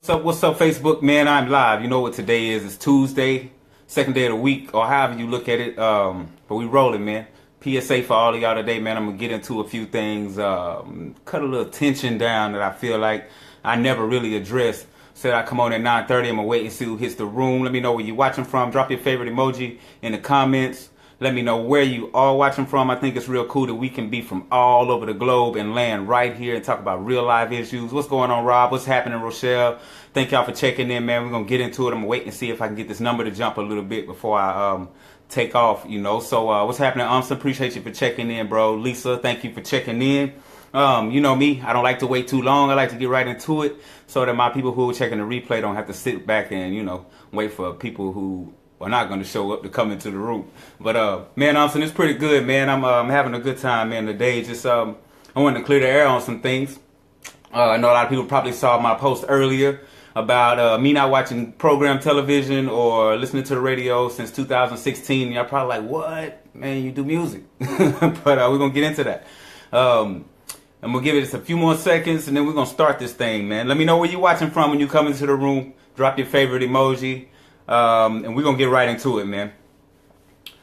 What's up, Facebook, man? I'm live. You know what today is. It's Tuesday, second day of the week, or however you look at it. But we rolling, man. PSA for all of y'all today, man. I'm going to get into a few things, cut a little tension down that I feel like I never really addressed. Said I come on at 9:30. I'm going to wait and see who hits the room. Let me know where you're watching from. Drop your favorite emoji in the comments. Let me know where you are watching from. I think it's real cool that we can be from all over the globe and land right here and talk about real live issues. What's going on, Rob? What's happening, Rochelle? Thank y'all for checking in, man. We're going to get into it. I'm going to wait and see if I can get this number to jump a little bit before I take off, you know. So what's happening, Umson? Appreciate you for checking in, bro. Lisa, thank you for checking in. You know me, I don't like to wait too long. I like to get right into it so that my people who are checking the replay don't have to sit back and, you know, wait for people who are not going to show up to come into the room. But man, Umson, it's pretty good, man. I'm having a good time, man. Today, just I wanted to clear the air on some things. I know a lot of people probably saw my post earlier about me not watching program television or listening to the radio since 2016. Y'all probably like, what? Man, you do music. But we're going to get into that. I'm going to give it just a few more seconds, and then we're going to start this thing, man. Let me know where you're watching from when you come into the room. Drop your favorite emoji. And we're going to get right into it, man.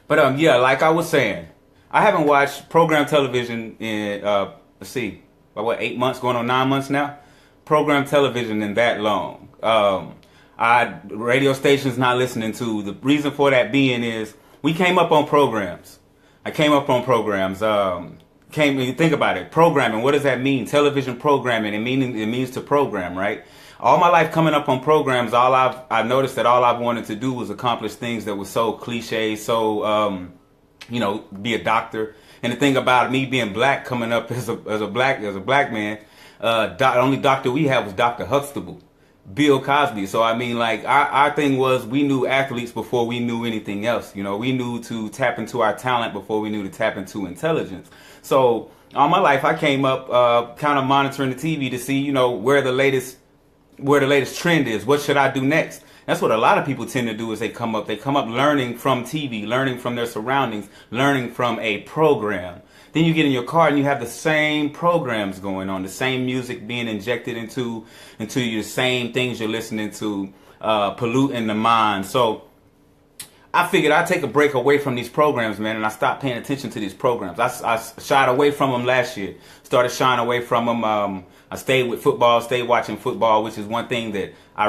But, yeah, like I was saying, I haven't watched program television in, let's see, about what, 8 months, going on 9 months now? Program television in that long. Radio stations not listening to. The reason for that being is we came up on programs. I came up on programs. Think about it. Programming, what does that mean? Television programming, it means to program, right? All my life coming up on programs, I've noticed that all I've wanted to do was accomplish things that were so cliche, so you know, be a doctor. And the thing about me being black, coming up as a black man, the only doctor we had was Dr. Huxtable, Bill Cosby. So I mean, like our thing was we knew athletes before we knew anything else. You know, we knew to tap into our talent before we knew to tap into intelligence. So all my life I came up kind of monitoring the TV to see, you know, where the latest trend is. What should I do next? That's what a lot of people tend to do is they come up learning from TV, learning from their surroundings, learning from a program. Then you get in your car and you have the same programs going on, the same music being injected into you, the same things you're listening to, polluting the mind. So I figured I'd take a break away from these programs, man, and I stopped paying attention to these programs. I shied away from them last year, started shying away from them. I stayed with football, stayed watching football, which is one thing that I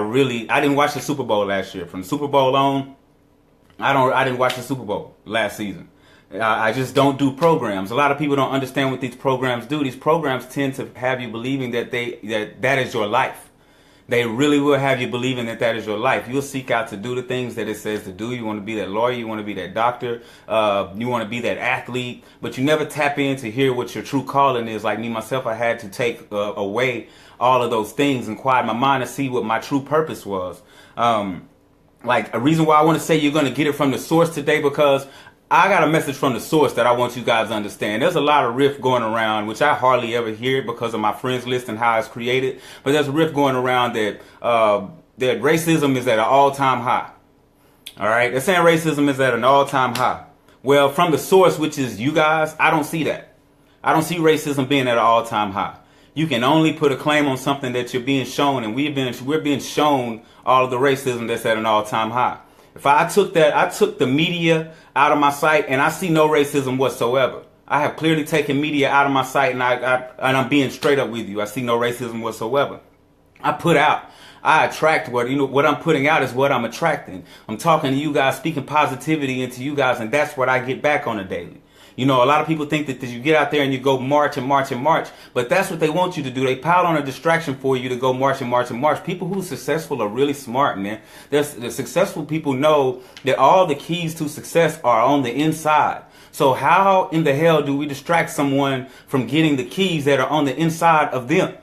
didn't watch the Super Bowl last year. From the Super Bowl on, I didn't watch the Super Bowl last season. I just don't do programs. A lot of people don't understand what these programs do. These programs tend to have you believing that that is your life. They really will have you believing that is your life. You'll seek out to do the things that it says to do. You want to be that lawyer. You want to be that doctor. You want to be that athlete. But you never tap in to hear what your true calling is. Like me, myself, I had to take away all of those things and quiet my mind to see what my true purpose was. Like a reason why I want to say you're going to get it from the source today, because I got a message from the source that I want you guys to understand. There's a lot of riff going around, which I hardly ever hear because of my friends list and how it's created. But there's a riff going around that racism is at an all-time high. All right? They're saying racism is at an all-time high. Well, from the source, which is you guys, I don't see that. I don't see racism being at an all-time high. You can only put a claim on something that you're being shown, and we're being shown all of the racism that's at an all-time high. If I took the media out of my sight, and I see no racism whatsoever. I have clearly taken media out of my sight, and I'm being straight up with you. I see no racism whatsoever. I attract what I'm putting out is what I'm attracting. I'm talking to you guys, speaking positivity into you guys, and that's what I get back on a daily. You know, a lot of people think that you get out there and you go march and march and march, but that's what they want you to do. They pile on a distraction for you to go march and march and march. People who are successful are really smart, man. The successful people know that all the keys to success are on the inside. So how in the hell do we distract someone from getting the keys that are on the inside of them?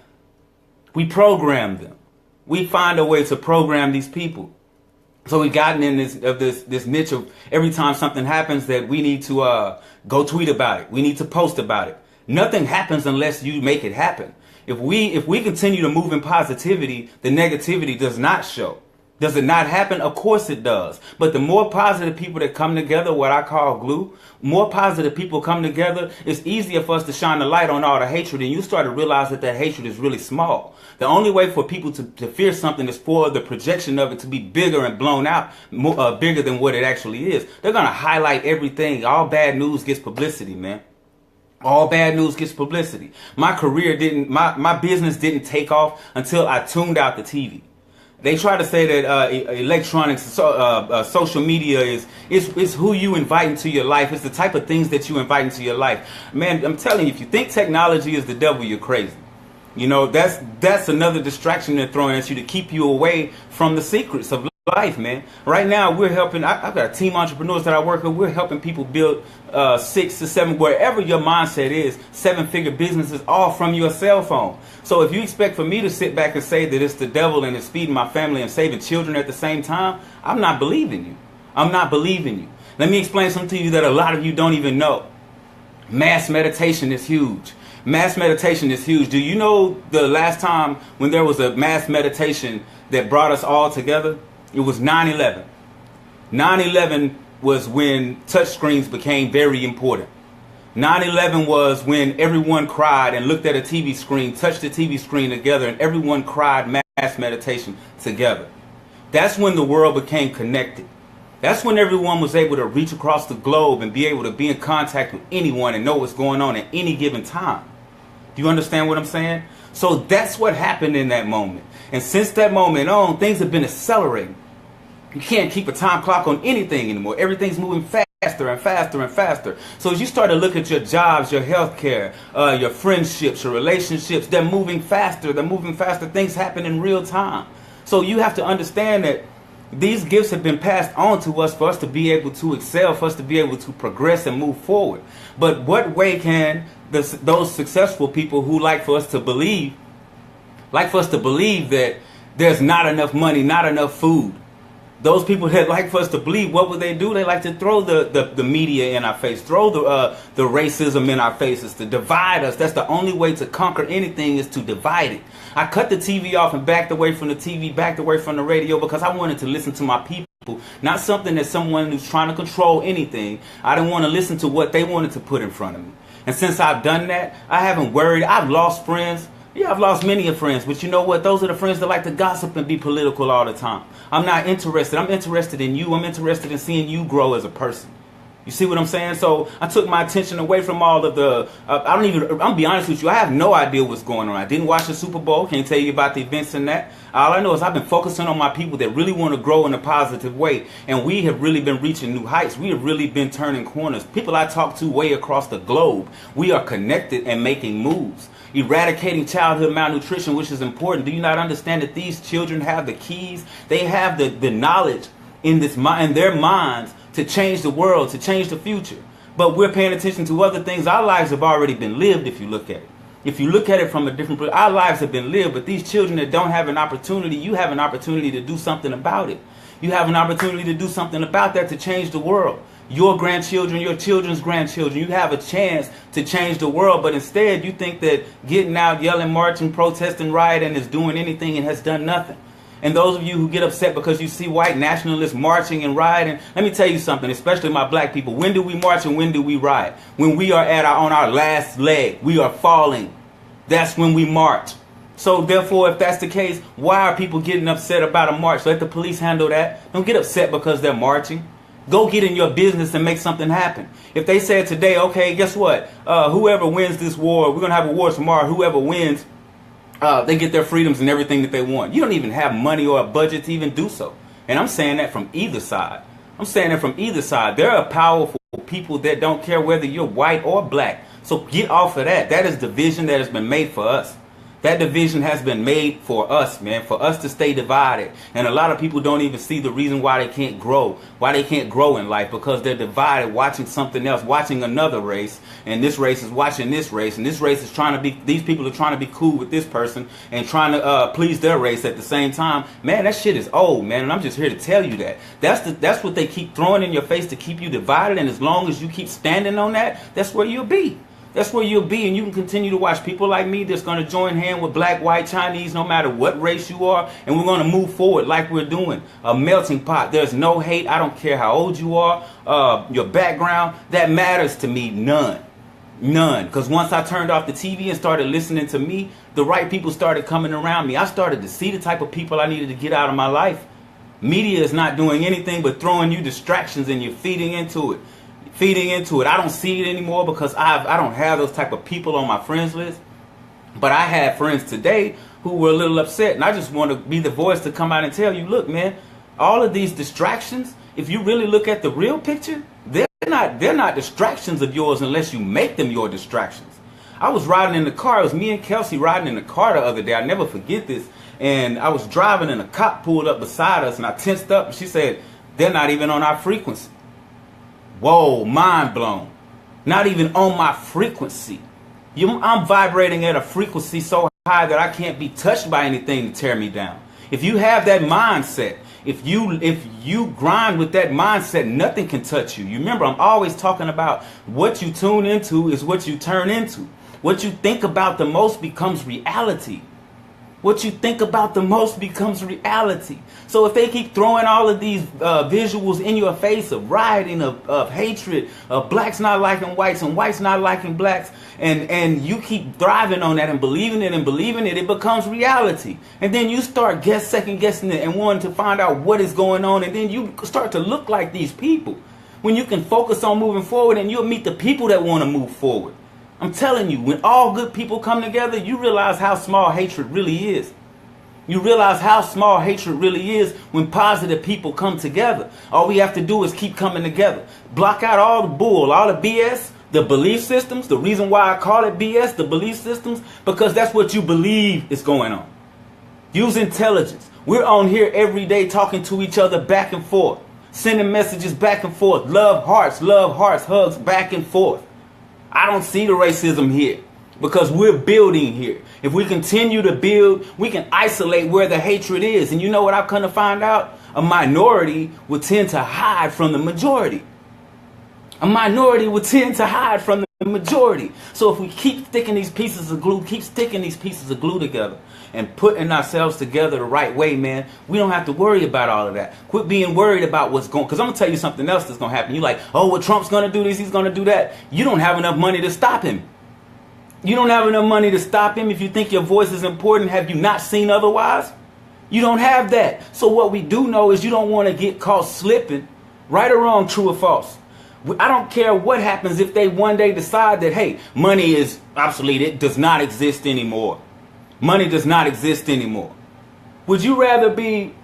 We program them. We find a way to program these people. So we've gotten in this niche of every time something happens that we need to go tweet about it. We need to post about it. Nothing happens unless you make it happen. If we continue to move in positivity, the negativity does not show. Does it not happen? Of course it does. But the more positive people that come together, what I call glue, more positive people come together, it's easier for us to shine the light on all the hatred, and you start to realize that that hatred is really small. The only way for people to fear something is for the projection of it to be bigger and blown out, more, bigger than what it actually is. They're going to highlight everything. All bad news gets publicity, man. All bad news gets publicity. My career didn't, my business didn't take off until I tuned out the TV. They try to say that electronics, social media is who you invite into your life. It's the type of things that you invite into your life. Man, I'm telling you, if you think technology is the devil, you're crazy. You know, that's another distraction they're throwing at you to keep you away from the secrets of life, man. Right now, we're helping. I've got a team of entrepreneurs that I work with. We're helping people build 6 to 7, wherever your mindset is, 7-figure businesses, all from your cell phone. So if you expect for me to sit back and say that it's the devil and it's feeding my family and saving children at the same time, I'm not believing you. I'm not believing you. Let me explain something to you that a lot of you don't even know. Mass meditation is huge. Mass meditation is huge. Do you know the last time when there was a mass meditation that brought us all together? It was 9/11. 9/11 was when touchscreens became very important. 9/11 was when everyone cried and looked at a TV screen, touched the TV screen together, and everyone cried mass meditation together. That's when the world became connected. That's when everyone was able to reach across the globe and be able to be in contact with anyone and know what's going on at any given time. Do you understand what I'm saying? So that's what happened in that moment. And since that moment on, things have been accelerating. You can't keep a time clock on anything anymore. Everything's moving faster and faster and faster. So as you start to look at your jobs, your healthcare, your friendships, your relationships, they're moving faster. They're moving faster. Things happen in real time. So you have to understand that these gifts have been passed on to us for us to be able to excel, for us to be able to progress and move forward. But what way can those successful people who like for us to believe that there's not enough money, not enough food, those people that like for us to believe, what would they do? They like to throw the media in our face, throw the racism in our faces, to divide us. That's the only way to conquer anything, is to divide it. I cut the TV off and backed away from the TV, backed away from the radio, because I wanted to listen to my people, not something that someone who's trying to control anything. I didn't want to listen to what they wanted to put in front of me. And since I've done that, I haven't worried. I've lost friends. Yeah, I've lost many of friends, but you know what? Those are the friends that like to gossip and be political all the time. I'm not interested. I'm interested in you. I'm interested in seeing you grow as a person. You see what I'm saying? So I took my attention away from all of the, I'm be honest with you, I have no idea what's going on. I didn't watch the Super Bowl. Can't tell you about the events and that. All I know is I've been focusing on my people that really want to grow in a positive way. And we have really been reaching new heights. We have really been turning corners. People I talk to way across the globe, we are connected and making moves. Eradicating childhood malnutrition, which is important. Do you not understand that these children have the keys? They have the knowledge in their minds to change the world, to change the future. But we're paying attention to other things. Our lives have already been lived, if you look at it. If you look at it from a different perspective, our lives have been lived, but these children that don't have an opportunity, you have an opportunity to do something about it. You have an opportunity to do something about that, to change the world. Your grandchildren, your children's grandchildren, you have a chance to change the world, but instead you think that getting out, yelling, marching, protesting, rioting is doing anything and has done nothing. And those of you who get upset because you see white nationalists marching and rioting, let me tell you something, especially my black people. When do we march and when do we riot? When we are on our last leg, we are falling. That's when we march. So therefore, if that's the case, why are people getting upset about a march? Let the police handle that. Don't get upset because they're marching. Go get in your business and make something happen. If they said today, okay, guess what? Whoever wins this war, we're going to have a war tomorrow. Whoever wins, they get their freedoms and everything that they want. You don't even have money or a budget to even do so. And I'm saying that from either side. I'm saying that from either side. There are powerful people that don't care whether you're white or black. So get off of that. That is division that has been made for us. That division has been made for us, man, for us to stay divided. And a lot of people don't even see the reason why they can't grow, in life, because they're divided, watching something else, watching another race, and this race is watching this race, and this race is trying to be, these people are trying to be cool with this person and trying to please their race at the same time. Man, that shit is old, man, and I'm just here to tell you that. That's what they keep throwing in your face to keep you divided, and as long as you keep standing on that, that's where you'll be. That's where you'll be, and you can continue to watch people like me that's going to join hand with black, white, Chinese, no matter what race you are, and we're going to move forward like we're doing. A melting pot. There's no hate. I don't care how old you are, your background. That matters to me none. None. Because once I turned off the TV and started listening to me, the right people started coming around me. I started to see the type of people I needed to get out of my life. Media is not doing anything but throwing you distractions, and you're feeding into it. I don't see it anymore because I don't have those type of people on my friends list. But I had friends today who were a little upset, and I just want to be the voice to come out and tell you, look, man, all of these distractions, if you really look at the real picture, they're not distractions of yours unless you make them your distractions. I was riding in the car. It was me and Kelsey riding in the car the other day. I never forget this. And I was driving, and a cop pulled up beside us, and I tensed up, and she said, they're not even on our frequency. Whoa, mind blown. Not even on my frequency. I'm vibrating at a frequency so high that I can't be touched by anything to tear me down. If you have that mindset, if you grind with that mindset, nothing can touch you. You remember, I'm always talking about what you tune into is what you turn into. What you think about the most becomes reality. What you think about the most becomes reality. So if they keep throwing all of these visuals in your face of rioting, of hatred, of blacks not liking whites and whites not liking blacks, and you keep thriving on that and believing it, it becomes reality. And then you start second guessing it and wanting to find out what is going on, and then you start to look like these people. When you can focus on moving forward, and you'll meet the people that want to move forward. I'm telling you, when all good people come together, you realize how small hatred really is. You realize how small hatred really is when positive people come together. All we have to do is keep coming together. Block out all the bull, all the BS, the belief systems. The reason why I call it BS, the belief systems, because that's what you believe is going on. Use intelligence. We're on here every day talking to each other back and forth, sending messages back and forth. Love hearts, hugs back and forth. I don't see the racism here because we're building here. If we continue to build, we can isolate where the hatred is. And you know what I've come to find out? A minority will tend to hide from the majority. A minority will tend to hide from the majority. So if we keep sticking these pieces of glue together and putting ourselves together the right way, man, we don't have to worry about all of that. Quit being worried about what's going, because I'm going to tell you something else that's going to happen. You're like, oh, well, Trump's going to do this, he's going to do that. You don't have enough money to stop him. You don't have enough money to stop him. If you think your voice is important, have you not seen otherwise? You don't have that. So what we do know is you don't want to get caught slipping, right or wrong, true or false. I don't care what happens if they one day decide that, hey, money is obsolete. It does not exist anymore. Money does not exist anymore. Would you rather be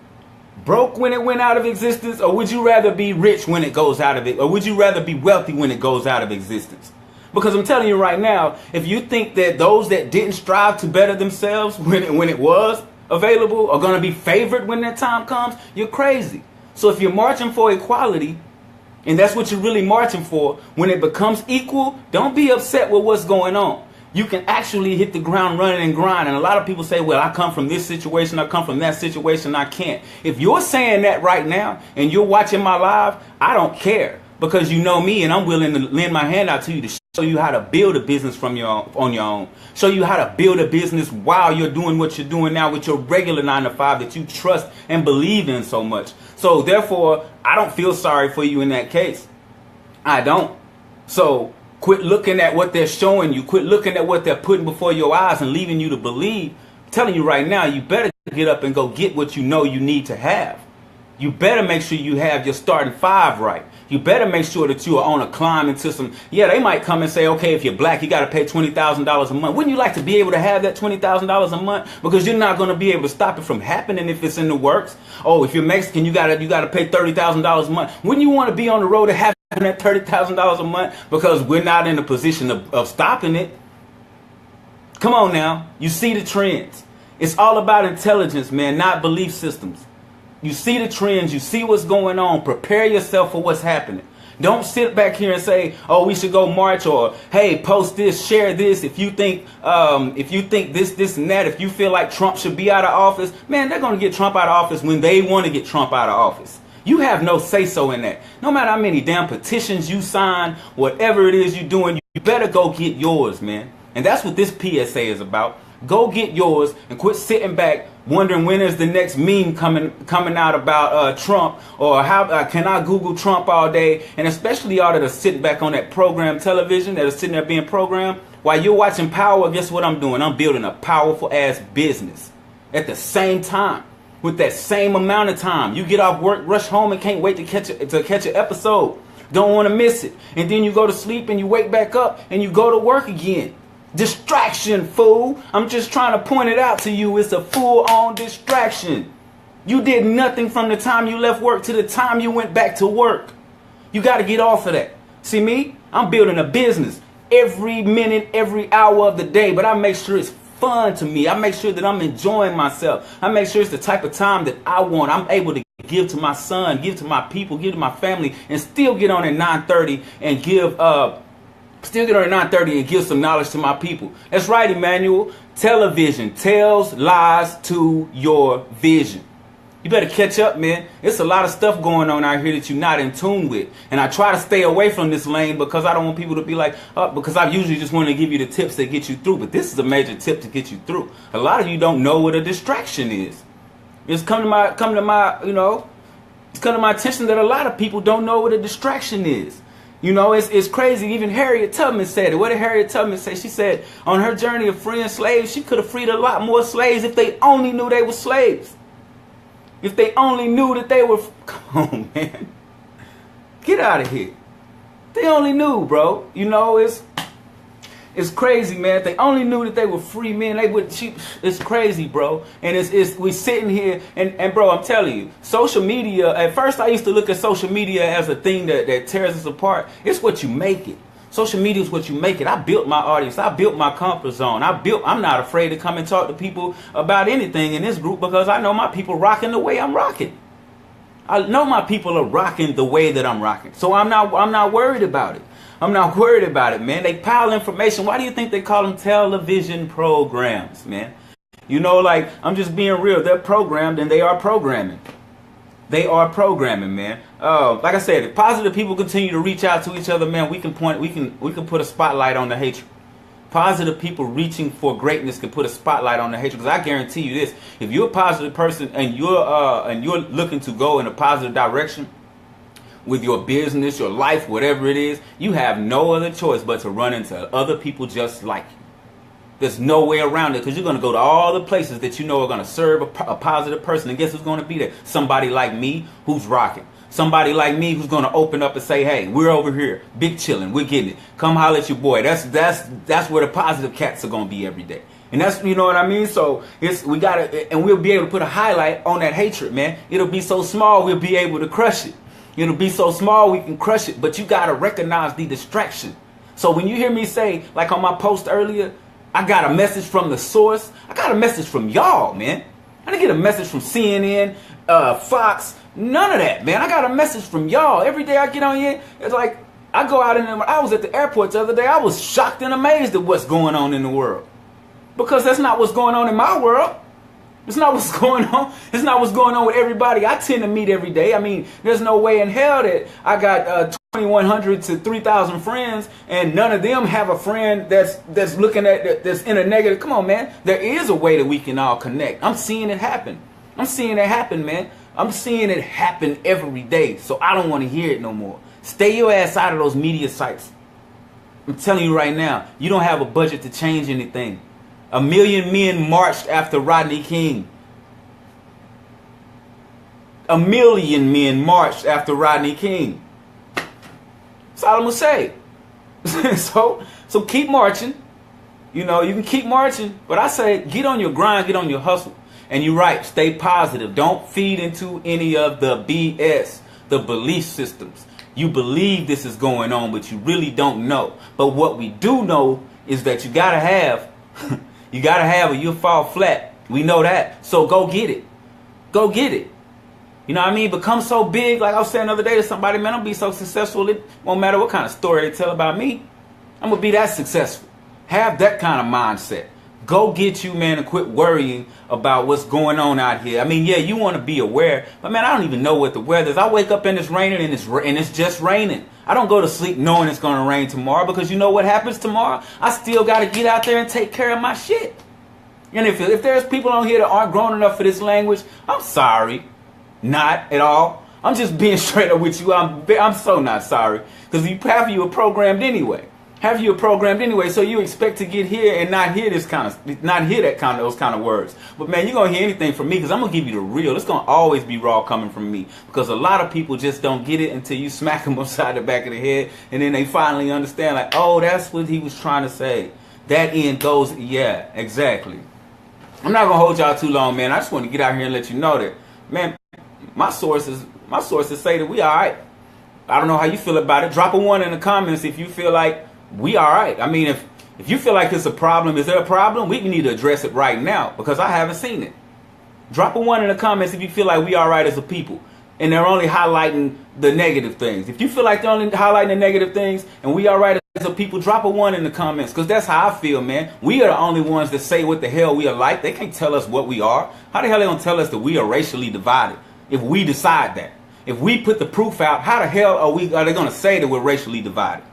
broke when it went out of existence, or would you rather be rich when it goes out of it, or would you rather be wealthy when it goes out of existence? Because I'm telling you right now, if you think that those that didn't strive to better themselves when it was available are going to be favored when that time comes, you're crazy. So if you're marching for equality, and that's what you're really marching for, when it becomes equal, don't be upset with what's going on. You can actually hit the ground running and grind. And a lot of people say, well, I come from this situation, I come from that situation, I can't. If you're saying that right now and you're watching my live, I don't care. Because you know me, and I'm willing to lend my hand out to you to show you how to build a business on your own. Show you how to build a business while you're doing what you're doing now with your regular 9-to-5 that you trust and believe in so much. So therefore, I don't feel sorry for you in that case. I don't. So quit looking at what they're showing you. Quit looking at what they're putting before your eyes and leaving you to believe. I'm telling you right now, you better get up and go get what you know you need to have. You better make sure you have your starting 5 right. You better make sure that you are on a climb into some, they might come and say, okay, if you're black, you got to pay $20,000 a month. Wouldn't you like to be able to have that $20,000 a month? Because you're not going to be able to stop it from happening if it's in the works. Oh, if you're Mexican, you got to pay $30,000 a month. Wouldn't you want to be on the road to have that $30,000 a month? Because we're not in a position of stopping it. Come on now. You see the trends. It's all about intelligence, man, not belief systems. You see the trends, you see what's going on, prepare yourself for what's happening. Don't sit back here and say, oh, we should go march, or hey, post this, share this. If you think this and that, if you feel like Trump should be out of office, man, they're going to get Trump out of office when they want to get Trump out of office. You have no say-so in that. No matter how many damn petitions you sign, whatever it is you're doing, you better go get yours, man. And that's what this PSA is about. Go get yours and quit sitting back wondering when is the next meme coming out about Trump, or how can I Google Trump all day, and especially y'all that are sitting back on that program television that are sitting there being programmed while you're watching Power. Guess what I'm doing? I'm building a powerful ass business at the same time. With that same amount of time, you get off work, rush home, and can't wait to catch an episode. Don't want to miss it, and then you go to sleep and you wake back up and you go to work again. Distraction, fool. I'm just trying to point it out to you. It's a full-on distraction. You did nothing from the time you left work to the time you went back to work. You got to get off of that. See me? I'm building a business every minute, every hour of the day, but I make sure it's fun to me. I make sure that I'm enjoying myself. I make sure it's the type of time that I want. I'm able to give to my son, give to my people, give to my family, and still get on at 9:30 and give some knowledge to my people. That's right, Emmanuel. Television tells lies to your vision. You better catch up, man. It's a lot of stuff going on out here that you're not in tune with. And I try to stay away from this lane because I don't want people to be like, because I usually just want to give you the tips that get you through. But this is a major tip to get you through. A lot of you don't know what a distraction is. It's come to my attention that a lot of people don't know what a distraction is. You know, it's crazy. Even Harriet Tubman said it. What did Harriet Tubman say? She said on her journey of freeing slaves, she could have freed a lot more slaves if they only knew they were slaves. If they only knew that they were... Come on, man. Get out of here. They only knew, bro. You know, it's crazy, man. If they only knew that they were free men, they would... It's crazy, bro. And we sitting here, and bro, I'm telling you, social media... At first, I used to look at social media as a thing that tears us apart. It's what you make it. Social media is what you make it. I built my audience. I built my comfort zone. I'm not afraid to come and talk to people about anything in this group because I know my people rocking the way I'm rocking. I know my people are rocking the way that I'm rocking. So I'm not worried about it. I'm not worried about it, man. They pile information. Why do you think they call them television programs, man? You know, like, I'm just being real. They're programmed and they are programming. They are programming, man. Like I said, if positive people continue to reach out to each other, man, we can put a spotlight on the hatred. Positive people reaching for greatness can put a spotlight on the hatred. Because I guarantee you this: if you're a positive person and you're looking to go in a positive direction with your business, your life, whatever it is, you have no other choice but to run into other people just like you. There's no way around it because you're going to go to all the places that you know are going to serve a positive person. And guess who's going to be there? Somebody like me who's rocking. Somebody like me who's going to open up and say, hey, we're over here. Big chilling. We're getting it. Come holler at your boy. That's where the positive cats are going to be every day. And that's, you know what I mean? So we got to, and we'll be able to put a highlight on that hatred, man. It'll be so small we'll be able to crush it. It'll be so small we can crush it. But you got to recognize the distraction. So when you hear me say, like on my post earlier, I got a message from the source. I got a message from y'all, man. I didn't get a message from CNN, Fox, none of that, man. I got a message from y'all. Every day I get on here, it's like I go out and I was at the airport the other day. I was shocked and amazed at what's going on in the world. Because that's not what's going on in my world. It's not what's going on. It's not what's going on with everybody I tend to meet every day. I mean, there's no way in hell that I got 2,100 to 3,000 friends and none of them have a friend that's looking at that's in a negative. Come on, man. There is a way that we can all connect. I'm seeing it happen. I'm seeing it happen, man. I'm seeing it happen every day. So I don't want to hear it no more. Stay your ass out of those media sites. I'm telling you right now, you don't have a budget to change anything. 1 million men marched after Rodney King. 1 million men marched after Rodney King. That's all I'm gonna say. so keep marching. You know, you can keep marching, but I say get on your grind, get on your hustle. And you're right, stay positive. Don't feed into any of the BS, the belief systems. You believe this is going on, but you really don't know. But what we do know is that you gotta have you gotta have or you'll fall flat. We know that. So go get it. Go get it. You know what I mean? Become so big. Like I was saying the other day to somebody, man, I'm be so successful. It won't matter what kind of story they tell about me. I'm going to be that successful. Have that kind of mindset. Go get you, man, and quit worrying about what's going on out here. I mean, yeah, you want to be aware, but man, I don't even know what the weather is. I wake up and it's raining, and it's just raining. I don't go to sleep knowing it's going to rain tomorrow, because you know what happens tomorrow? I still got to get out there and take care of my shit. And if there's people on here that aren't grown enough for this language, I'm sorry. Not at all. I'm just being straight up with you. I'm so not sorry, because half of you are programmed anyway. Have you programmed anyway, so you expect to get here and not hear those kind of words. But man, you're gonna hear anything from me, because I'm gonna give you the real. It's gonna always be raw coming from me, because a lot of people just don't get it until you smack them upside the back of the head, and then they finally understand, like, oh, that's what he was trying to say. That end goes, yeah, exactly. I'm not gonna hold y'all too long, man. I just want to get out here and let you know that, man, my sources say that we all right. I don't know how you feel about it. Drop a 1 in the comments if you feel like we all right. I mean, if you feel like it's a problem, is there a problem? We need to address it right now, because I haven't seen it. Drop a 1 in the comments if you feel like we all right as a people, and they're only highlighting the negative things. If you feel like they're only highlighting the negative things and we all right as a people, drop a 1 in the comments, because that's how I feel, man. We are the only ones that say what the hell we are like. They can't tell us what we are. How the hell they gonna tell us that we are racially divided if we decide that? If we put the proof out, how the hell are they gonna say that we're racially divided?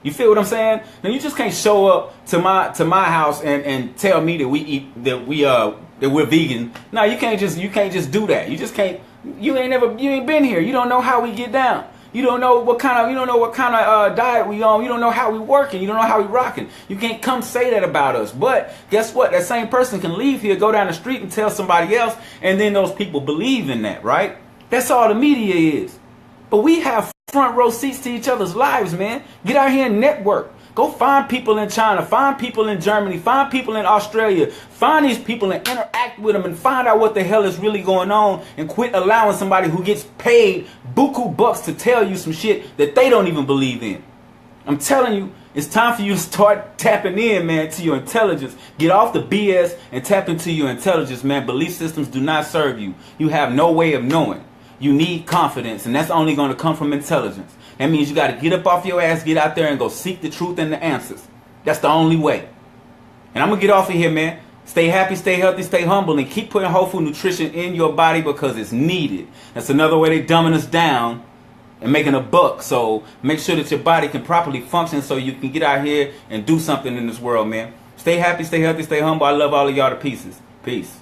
You feel what I'm saying? Now, you just can't show up to my house and tell me that we're vegan. No, you can't just do that. You just can't. You ain't been here. You don't know how we get down. You don't know what kind of diet we on. You don't know how we working. You don't know how we rocking. You can't come say that about us. But guess what? That same person can leave here, go down the street, and tell somebody else, and then those people believe in that, right? That's all the media is. But we have front row seats to each other's lives, man. Get out here and network. Go find people in China, find people in Germany, find people in Australia, find these people and interact with them and find out what the hell is really going on, and quit allowing somebody who gets paid buku bucks to tell you some shit that they don't even believe in. I'm telling you, it's time for you to start tapping in, man, to your intelligence. Get off the BS and tap into your intelligence, man. Belief systems do not serve you. You have no way of knowing. You need confidence, and that's only going to come from intelligence. That means you got to get up off your ass, get out there, and go seek the truth and the answers. That's the only way. And I'm going to get off of here, man. Stay happy, stay healthy, stay humble, and keep putting whole food nutrition in your body, because it's needed. That's another way they dumbing us down and making a buck. So make sure that your body can properly function so you can get out here and do something in this world, man. Stay happy, stay healthy, stay humble. I love all of y'all to pieces. Peace.